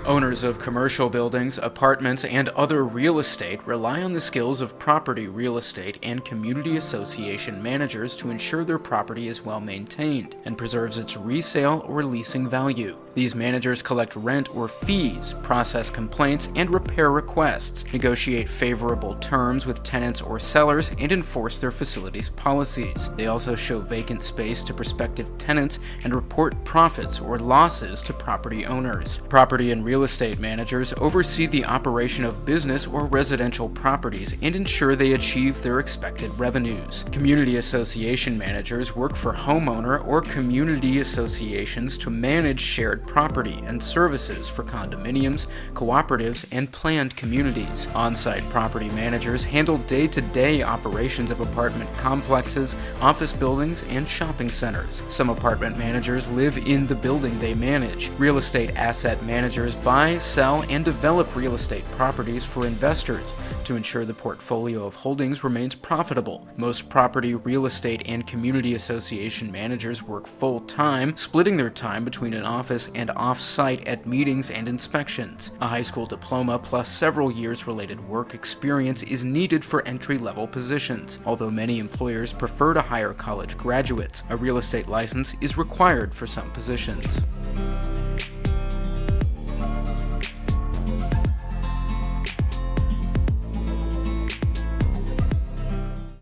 Owners of commercial buildings, apartments, and other real estate rely on the skills of property real estate and community association managers to ensure their property is well maintained and preserves its resale or leasing value. These managers collect rent or fees, process complaints and repair requests, negotiate favorable terms with tenants or sellers, and enforce their facilities' policies. They also show vacant space to prospective tenants and report profits or losses to property owners. Property and real estate managers oversee the operation of business or residential properties and ensure they achieve their expected revenues. Community association managers work for homeowner or community associations to manage shared property and services for condominiums, cooperatives, and planned communities. On-site property managers handle day-to-day operations of apartment complexes, office buildings, and shopping centers. Some apartment managers live in the building they manage. Real estate asset managers buy, sell, and develop real estate properties for investors to ensure the portfolio of holdings remains profitable. Most property, real estate, and community association managers work full-time, splitting their time between an office and off-site at meetings and inspections. A high school diploma plus several years related work experience is needed for entry-level positions. Although many employers prefer to hire college graduates, a real estate license is required for some positions.